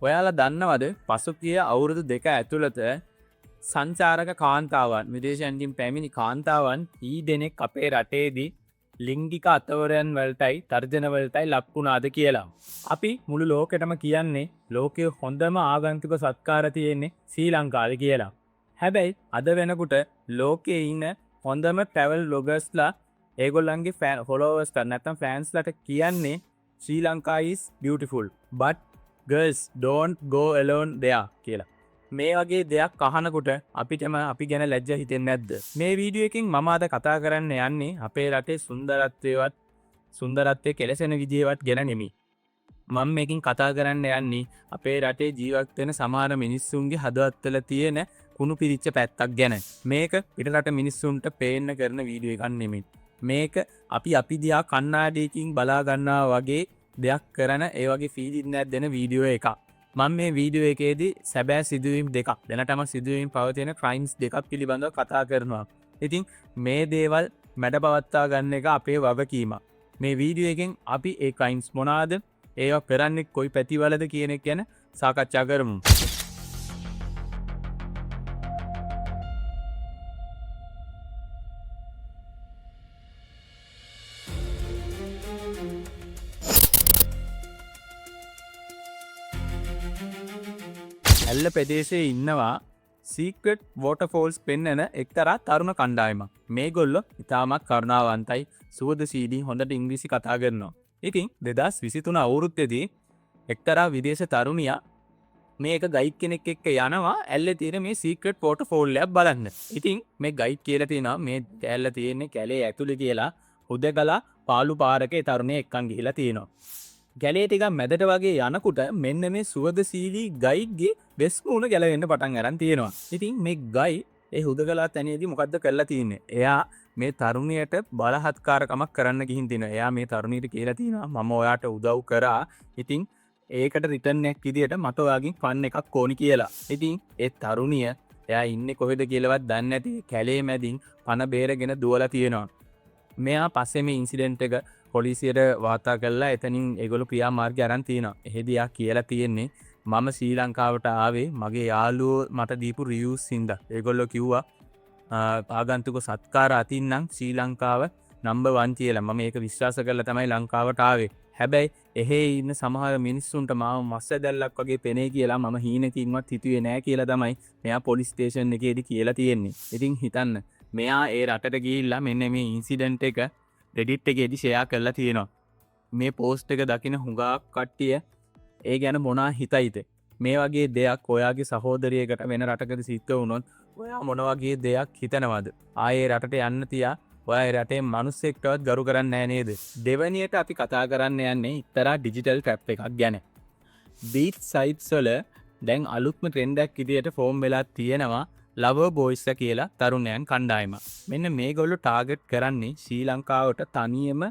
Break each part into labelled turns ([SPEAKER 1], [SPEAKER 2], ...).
[SPEAKER 1] ඔයාලා දන්නවද පසුගිය අවුරුදු 2 ඇතුළත සංචාරක කාන්තාවන් විදේශයන්ගෙන් පැමිණි කාන්තාවන් දෙනෙක් අපේ රටේදී ලිංගික අතවරයන් වලටයි තර්ජන වලටයි ලක් වුණාද කියලා. අපි මුළු ලෝකෙටම කියන්නේ ලෝකයේ හොඳම ආගන්තුක සත්කාර තියෙන්නේ ශ්‍රී ලංකාවේ කියලා. හැබැයි අද වෙනකොට ලෝකයේ ඉන්න හොඳම travel bloggers-ලා ඒගොල්ලන්ගේ followers-ලා නැත්නම් fans-ලාට කියන්නේ ශ්‍රී Lanka is beautiful but girls don't go alone there කියලා. මේ වගේ දෙයක් අහනකොට අපිටම අපි ගැන ලැජ්ජ හිතෙන්නේ නැද්ද? මේ වීඩියෝ එකෙන් මම අද කතා කරන්න යන්නේ අපේ රටේ සුන්දරත්වයේ කෙලසෙන විදිහවත් ගැන නෙමෙයි. මම මේකෙන් කතා කරන්න යන්නේ අපේ රටේ ජීවත් වෙන සමහර මිනිස්සුන්ගේ හදවත්වල තියෙන කුණු පිරිච්ච පැත්තක් ගැන. මේක පිටරට මිනිස්සුන්ට පේන්න කරන වීඩියෝ එකක් නෙමෙයි. මේක අපි දිහා කණ්ණාඩියකින් බලා ගන්නවා වගේ දෙයක් කරන ඒ වගේ ෆීලින් එකක් දෙන වීඩියෝ එකක්. මම මේ වීඩියෝ එකේදී සැබෑ සිදුවීම් දෙකක් දැනටම සිදුවීම් පවතින ක්‍රයිම්ස් දෙකක් පිළිබඳව කතා කරනවා. ඉතින් මේ දේවල් මැඩපවත්වා ගන්න එක අපේ වගකීමක්. මේ වීඩියෝ එකෙන් අපි ඒ ක්‍රයිම්ස් මොනවාද? ඒවා කරන්නේ කොයි පැතිවලද කියන එක ගැන සාකච්ඡා කරමු. ඇල්ල ප්‍රදේශයේ ඉන්නවා සීක්‍රට් වෝටර්ෆෝල්ස් පෙන්වන එක්තරා තරුණ කණ්ඩායමක්. මේගොල්ලෝ ඉතාමත් කරුණාවන්තයි, සුවදශීලී, හොඳට ඉංග්‍රීසි කතා කරනවා. ඉතින් 2023 අවුරුද්දේදී එක්තරා විදේශ තරුණියක් මේක ගයිඩ් කෙනෙක් එක්ක යනවා ඇල්ලේ තියෙන මේ සීක්‍රට් වෝටර්ෆෝල් එකක් බලන්න. ඉතින් මේ ගයිඩ් කියලා තියෙනවා මේ ඇල්ල තියෙන්නේ කැලේ ඇතුලේ කියලා. හුදකලා පාළු පාරකේ තරුණයෙක් එක්කන් ගිහිලා තියෙනවා. ගැලේ ටිකක් මැදට වගේ යනකොට මෙන්න මේ සුවදශීලී ගයිඩ්ගේ වෙස් මූණ ගැලවෙන්න පටන් අරන් තියෙනවා. ඉතින් මේ ගයිඩ් ඒ හුදකලා තැනේදී මොකද්ද කරලා තියෙන්නේ? එයා මේ තරුණියට බලහත්කාරකමක් කරන්න ගිහින් තිනවා. එයා මේ තරුණියට කියලා තිනවා මම ඔයාට උදව් කරා. ඉතින් ඒකට රිටර්න් එකක් විදියට මට ඔයාගෙන් ෆන් එකක් ඕනි කියලා. ඉතින් ඒ තරුණිය එයා ඉන්නේ කොහෙද කියලාවත් දන්නේ නැති කැලේ මැදින් පන බේරගෙන දුවලා තියෙනවා. මෙයා පස්සේ මේ ඉන්සිඩන්ට් එක පොලිසියට වාර්තා කළා. එතනින් ඒගොල්ලෝ ක්‍රියාමාර්ගය අරන් තිනවා. එහෙදී යා කියලා තියෙන්නේ මම ශ්‍රී ලංකාවට ආවේ මගේ යාළුවෝ මට දීපු රිව්ස් හින්දා. ඒගොල්ලෝ කිව්වා ආගන්තුක සත්කාර අතින් නම් ශ්‍රී ලංකාව නම්බර් 1 කියලා. මම ඒක විශ්වාස කරලා තමයි ලංකාවට ආවේ. හැබැයි එහෙ ඉන්න සමහර මිනිස්සුන්ට මාව මස්ස දැල්ලක් වගේ පෙනේ කියලා මම හීනකින්වත් හිතුවේ නෑ කියලා තමයි මෙයා පොලිස් ස්ටේෂන් එකේදී කියලා තියෙන්නේ. ඉතින් හිතන්න මෙයා ඒ රටට ගිහිල්ලා මෙන්න මේ ඉන්සිඩන්ට් එක Reddit එකේදී ෂෙයා කරලා තියෙනවා. මේ පෝස්ට් එක දකින හුඟක් කට්ටිය ඒ ගැන මොනා හිතයිද? මේ වගේ දෙයක් ඔයාගේ සහෝදරියකට වෙන රටකද සිද්ධ වුණොත් ඔයා මොන වගේ දෙයක් හිතනවද? ආයේ රටට යන්න තියා ඔයා ඒ රටේ මිනිස්සෙක්ටවත් ගරු කරන්නේ නැහැ නේද? දෙවැනියට අපි කතා කරන්න යන්නේ ඉතරා ඩිජිටල් ට්‍රැප් එකක් ගැන. බීච් සයිට්ස් වල දැන් අලුත්ම ට්‍රෙන්ඩ් එකක් විදියට ෆෝම් වෙලා තියෙනවා ලවර් බොයිස් කියලා තරුණයන් කණ්ඩායමක්. මෙන්න මේගොල්ලෝ ටාගට් කරන්නේ ශ්‍රී ලංකාවට තනියම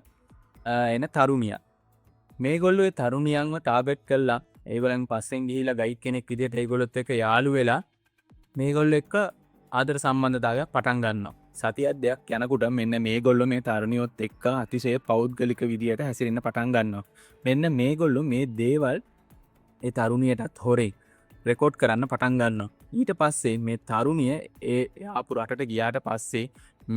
[SPEAKER 1] එන තරුණියක්. මේගොල්ලෝ ඒ තරුණියන්ව ටාගට් කළා. ඒගොල්ලන් පස්සෙන් ගිහිලා ගයිඩ් කෙනෙක් විදියට ඒගොල්ලොත් එක්ක යාළු වෙලා මේගොල්ලෝ එක්ක ආදර සම්බන්ධතාවයක් පටන් ගන්නවා. සතියක් දෙයක් යනකොට මෙන්න මේගොල්ලෝ මේ තරුණියොත් එක්ක අතිශය පෞද්ගලික විදියට හැසිරෙන්න පටන් ගන්නවා. මෙන්න මේගොල්ලෝ මේ දේවල් ඒ තරුණියටත් හොරේ රෙකෝඩ් කරන්න පටන් ගන්නවා. ඊට පස්සේ මේ තරුණිය ඒ ආපු රටට ගියාට පස්සේ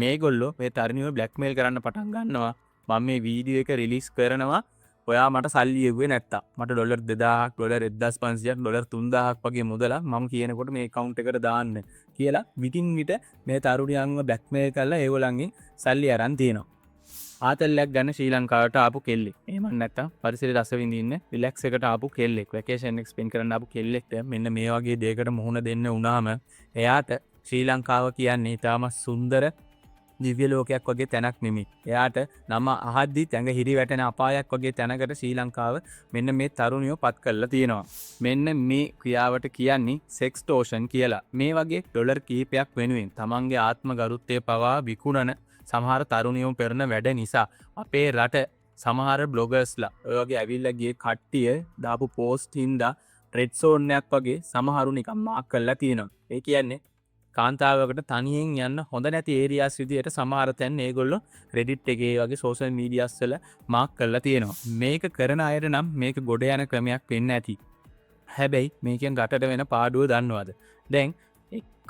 [SPEAKER 1] මේගොල්ලෝ මේ තරුණියව බ්ලැක්මේල් කරන්න පටන් ගන්නවා. මම මේ වීඩියෝ එක රිලීස් කරනවා. ඔයා මට සල්ලි එව්වේ නැත්තම් මට ඩොලර් 2000ක් ඩොලර් 1500ක් ඩොලර් 3000ක් වගේ මුදලක් මම කියනකොට මේ account එකට දාන්න කියලා විටින් විට මේ තරුණියන්ව බ්ලැක්මේල් කරලා ඒගොල්ලන්ගෙන් සල්ලි අරන් තියනවා. ආතල්ලයක් ගන්න ශ්‍රී ලංකාවට ආපු කෙල්ලෙක්. එහෙම නැත්තම් පරිසරය රස විඳින්න රිලැක්ස් එකට ආපු කෙල්ලෙක්. වැකේෂන් එක ස්පෙන්ඩ් කරන්න ආපු කෙල්ලෙක්ට මෙන්න මේ වගේ දෙයකට මුහුණ දෙන්න වුණාම එයාට ශ්‍රී ලංකාව කියන්නේ ඊටම සුන්දර දිව්‍ය ලෝකයක් වගේ තැනක් නෙමෙයි. එයාට නම අහද්දි තැඟ හිරි වැටෙන අපායක් වගේ තැනකට ශ්‍රී ලංකාව මෙන්න මේ තරුණියෝ පත් කරලා තියෙනවා. මෙන්න මේ ක්‍රියාවට කියන්නේ සෙක්ස්ටෝෂන් කියලා. මේ වගේ ඩොලර් කීපයක් වෙනුවෙන් තමන්ගේ ආත්ම ගරුත්වය පවා විකුණන සමහර තරුණියෝ කරන වැඩ නිසා අපේ රට සමහර බ්ලොගර්ස්ලා ඔය වගේ ඇවිල්ලා ගියේ කට්ටිය දාපු පෝස්ට් හින්දා රෙඩ් සෝන් එකක් වගේ සමහරු නිකන් මාක් කරලා තියෙනවා. ඒ කියන්නේ කාන්තාවකට තනියෙන් යන්න හොඳ නැති ඒරියාස් විදියට සමහර තැන් ඒගොල්ලෝ Reddit එකේ වගේ සෝෂල් මීඩියාස් වල මාක් කරලා තියෙනවා. මේක කරන අයට නම් මේක ගොඩ යන ක්‍රමයක් වෙන්න ඇති. හැබැයි මේකෙන් රටට වෙන පාඩුව දන්නවද? දැන්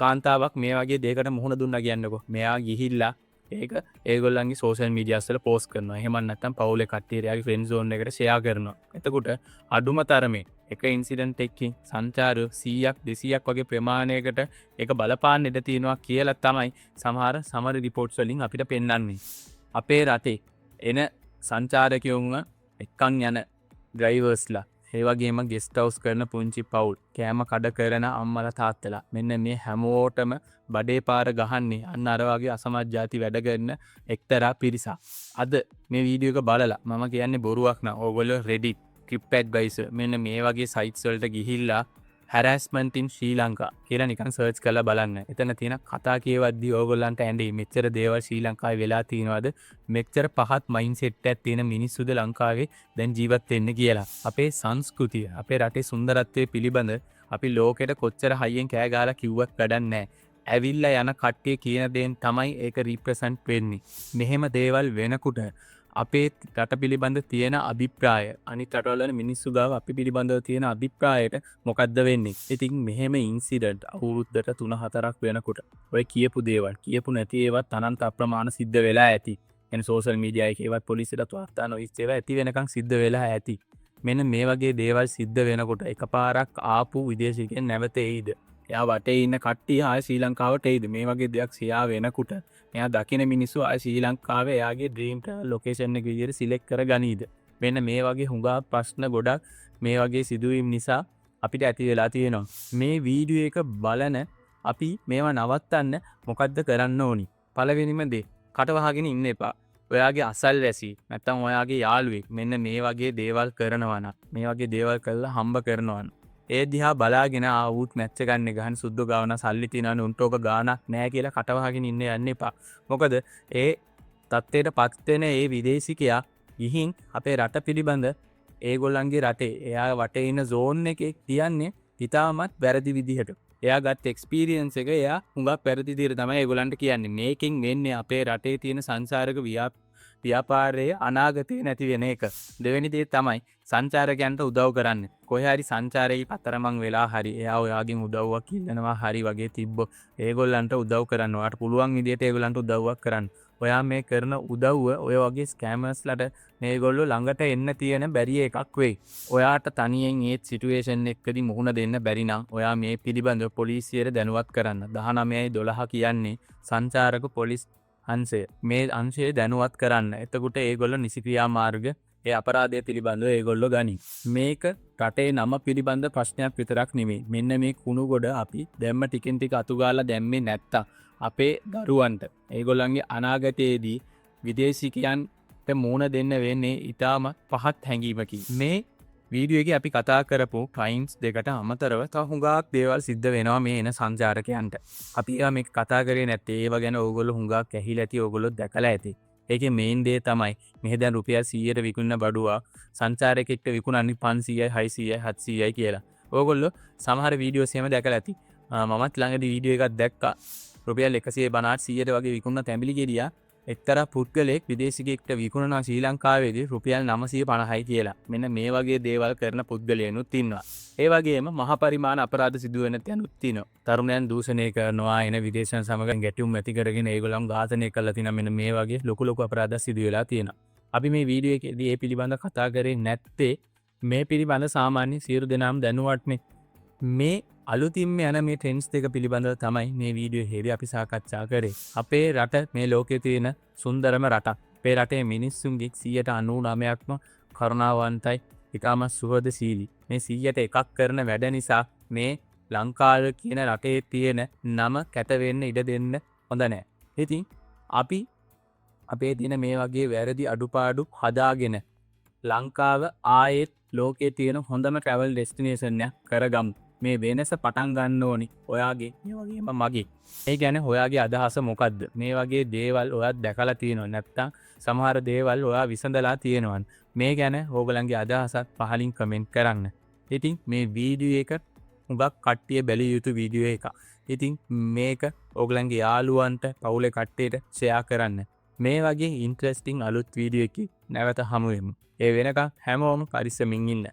[SPEAKER 1] කාන්තාවක් මේ වගේ දෙයකට මුහුණ දුන්නා කියන්නකෝ. මෙයා ගිහිල්ලා ඒක ඒගොල්ලන්ගේ සෝෂල් මීඩියාස් වල පෝස්ට් කරනවා. එහෙම නැත්නම් පවුලේ කට්ටිය එයාගේ ෆ්‍රෙන්ඩ් zone එකට ෂෙයා කරනවා. එතකොට අඩුම තරමේ එක ඉන්සිඩන්ට් එකකින් සංචාරය 100ක් 200ක් වගේ ප්‍රමාණයකට ඒක බලපාන්න ඉඩ තියෙනවා කියලා තමයි සමහර සමහර රිපෝට්ස් වලින් අපිට පෙන්වන්නේ. අපේ රටේ එන සංචාරකයෝම එක්කන් යන ඩ්‍රයිවර්ස්ලා ඒ වගේම ගෙස්ට් හවුස් කරන පුංචි පවුල් කෑම කඩ කරන අම්මලා තාත්තලා මෙන්න මේ හැමෝටම බඩේ පාර ගහන්නේ අන්න අර වගේ අසමත් ಜಾති වැඩ කරන එක්තරා පිරිසක්. අද මේ වීඩියෝ එක බලලා මම කියන්නේ බොරුවක් නෑ. ඕගොල්ලෝ Reddit, TripAdvisor මෙන්න මේ වගේ sites වලට ගිහිල්ලා harassment in Sri Lanka කියලා නිකන් සර්ච් කරලා බලන්න. එතන තියෙන කතා කියවද්දී ඕගොල්ලන්ට ඇඬි මෙච්චර දේවල් ශ්‍රී ලංකාවේ වෙලා තියෙනවද? මෙච්චර පහත් මයින්ඩ්සෙට් එකක් තියෙන මිනිස්සුද ලංකාවේ දැන් ජීවත් වෙන්නේ කියලා. අපේ සංස්කෘතිය, අපේ රටේ සුන්දරත්වයේ පිළිබඳ අපි ලෝකෙට කොච්චර හයියෙන් කෑ ගහලා කිව්වත් වැඩක් නැහැ. ඇවිල්ලා යන කට්ටිය කියන දේෙන් තමයි ඒක රිප්‍රසන්ට් වෙන්නේ. මෙහෙම දේවල් වෙනකොට අපේ රට පිළිබඳ තියෙන අභිප්‍රාය අනිත් රටවල මිනිස්සු ගාව අපි පිළිබඳව තියෙන අභිප්‍රායයට මොකද්ද වෙන්නේ? ඉතින් මෙහෙම ඉන්සිඩන්ට් අවුරුද්දට 3-4ක් වෙනකොට ඔය කියපු දේවල් කියපු නැති ඒවත් අනන්ත අප්‍රමාණ සිද්ධ වෙලා ඇති. එන සෝෂල් මීඩියා එකේවත් පොලිසියට වාර්තා නොවිච්ච ඒවා ඇති වෙනකන් සිද්ධ වෙලා ඇති. මෙන්න මේ වගේ දේවල් සිද්ධ වෙනකොට එකපාරක් ආපු විදේශිකයන් නැවත එයිද? එයා වටේ ඉන්න කට්ටිය ආය ශ්‍රී ලංකාවට එයිද? මේ වගේ දෙයක් සියා වෙනකොට එයා දකින මිනිස්සු ආය ශ්‍රී ලංකාවේ එයාගේ ඩ්‍රීම් ලොකේෂන් එක විදිහට සිලෙක්ට් කර ගනීද? මෙන්න මේ වගේ හුඟා ප්‍රශ්න ගොඩක් මේ වගේ සිදුවීම් නිසා අපිට ඇති වෙලා තියෙනවා. මේ වීඩියෝ එක බලන අපි මේවා නවත්තන්න මොකද්ද කරන්න ඕනි? පළවෙනිම දේ කටවහගෙන ඉන්න එපා. ඔයාගේ අසල්වැසි නැත්තම් ඔයාගේ යාළුවෙක් මෙන්න මේ වගේ දේවල් කරනවා නම් මේ වගේ දේවල් කරලා හම්බ කරනවා නම් ඒ දිහා බලාගෙන ආවුත් මැච් එක ගන්න ගහන සුද්ධ ගාවන සල්ලි තියනවනේ උන්ට ඕක ගානක් නැහැ කියලා කටවහගෙන ඉන්න යන්න එපා. මොකද ඒ තත්ත්වයට පත් වෙන ඒ විදේශිකයා ගිහින් අපේ රට පිළිබඳ ඒගොල්ලන්ගේ රටේ එයා වටේ ඉන්න zone එකේ තියන්නේ හිතාමත් වැරදි විදිහට. එයා ගත්ත එක්ස්පීරියන්ස් එක එයා හුඟක් වැරදි විදිහට තමයි ඒගොල්ලන්ට කියන්නේ. මේකෙන් වෙන්නේ අපේ රටේ තියෙන සංසාරක ව්‍යාපාරයේ අනාගතේ නැති වෙන එක. දෙවෙනි දේ තමයි සංචාරකයන්ට උදව් කරන්න. කොහේ හරි සංචාරයේ පතරමං වෙලා හරි එයා ඔයාගෙන් උදව්වක් ඉල්ලනවා හරි වගේ තිබ්බොත් ඒගොල්ලන්ට උදව් කරන්න. ඔයාට පුළුවන් විදිහට ඒගොල්ලන්ට උදව්වක් කරන්න. ඔයා මේ කරන උදව්ව ඔය වගේ ස්කෑමර්ස්ලට මේගොල්ලෝ ළඟට එන්න තියෙන බැරි එකක් වෙයි. ඔයාට තනියෙන් ඒ සිටුේෂන් එකකදී මුහුණ දෙන්න බැරි නම් ඔයා මේ පිළිබඳව පොලිසියට දැනුවත් කරන්න. 19/12 කියන්නේ සංචාරක පොලිස් අංශය. මේ අංශය දැනුවත් කරන්න. එතකොට ඒගොල්ලෝ නිසි ක්‍රියාමාර්ග ඒ අපරාධය පිළිබඳව ඒගොල්ලෝ ගනි. මේක රටේ නම පිළිබඳ ප්‍රශ්නයක් විතරක් නෙමෙයි. මෙන්න මේ කුණු ගොඩ අපි දැම්ම ටිකෙන් ටික අතුගාලා දැම්මේ නැත්තම් අපේ දරුවන්ට ඒගොල්ලන්ගේ අනාගතයේදී විදේශිකයන්ට මුණ දෙන්න වෙන්නේ ඊටම පහත් හැඟීමකින්. මේ වීඩියෝ එකේ අපි කතා කරපු ක්‍රයිම්ස් දෙකට අමතරව තව හුඟක් දේවල් සිද්ධ වෙනවා මේ එන සංචාරකයන්ට. අපි ඒවා මේක කතා කරේ නැත්තේ ඒව ගැන ඕගොල්ලෝ හුඟක් ඇහිලා ඇති ඕගොල්ලෝ දැකලා ඇති. ඒකේ මේන් දේ තමයි මෙහෙ දැන් රුපියල් 100ට විකුණන බඩුවා සංචාරකෙක්ට විකුණන්නේ 500යි 600යි 700යි කියලා. ඕගොල්ලෝ සමහර වීඩියෝස් එහෙම දැකලා ඇති. මමත් ළඟදී වීඩියෝ එකක් දැක්කා. රුපියල් 150 100ට වගේ විකුණන තැඹිලි ගෙඩියා එක්තරා පුද්ගලෙක් විදේශිකයෙක්ට විකුණනවා ශ්‍රී ලංකාවේදී රුපියල් 950යි කියලා. මෙන්න මේ වගේ දේවල් කරන පුද්ගලයනුත් ඉන්නවා. ඒ වගේම මහා පරිමාණ අපරාධ සිදු වෙන තැනුත් තියෙනවා. තරුණයන් දූෂණය කරනවා, එන විදේශයන් සමග ගැටුම් ඇති කරගෙන ඒගොල්ලන් ඝාතනය කරලා තියෙනවා. මෙන්න මේ වගේ ලොකු අපරාධ සිදු වෙලා තියෙනවා. අපි මේ වීඩියෝ එකේදී මේ පිළිබඳව කතා කරේ නැත්තේ මේ පිළිබඳ සාමාන්‍ය සියලු දෙනාම දැනුවත්නේ. මේ අලුතින්ම යන මේ ට්‍රෙන්ඩ්ස් දෙක පිළිබඳව තමයි මේ වීඩියෝ එකේදී අපි සාකච්ඡා කරේ. අපේ රට මේ ලෝකයේ තියෙන සුන්දරම රටක්. අපේ රටේ මිනිස්සුන්ගේ 99%ක්ම කරුණාවන්තයි, ඉතාම සුහදශීලී. මේ 100ට එකක් කරන වැඩ නිසා මේ ලංකාව කියන රටේ තියෙන නම කැත වෙන්න ඉඩ දෙන්න හොඳ නැහැ. ඉතින් අපි අපේ තියෙන මේ වගේ වැරදි අඩුපාඩු හදාගෙන ලංකාව ආයෙත් ලෝකයේ තියෙන හොඳම ට්‍රැවල් ඩෙස්ටිනේෂන් එකක් කරගමු. මේ වෙනස පටන් ගන්න ඕනි ඔයාගේ මේ වගේම මගේ. ඒ කියන්නේ ඔයාගේ අදහස මොකද්ද? මේ වගේ දේවල් ඔයාත් දැකලා තියෙනව නැත්නම් සමහර දේවල් ඔයා විසඳලා තියෙනවන්. මේ ගැන ඕගලන්ගේ අදහසත් පහලින් කමෙන්ට් කරන්න. ඉතින් මේ වීඩියෝ එක හුඟක් කට්ටිය බැලිය යුතු වීඩියෝ එකක්. ඉතින් මේක ඕගලන්ගේ යාළුවන්ට පවුලේ කට්ටියට ෂෙයා කරන්න. මේ වගේ ඉන්ට්‍රෙස්ටිං අලුත් වීඩියෝ එකකින් නැවත හමු වෙමු. ඒ වෙනකන් හැමෝම පරිස්සමින් ඉන්න.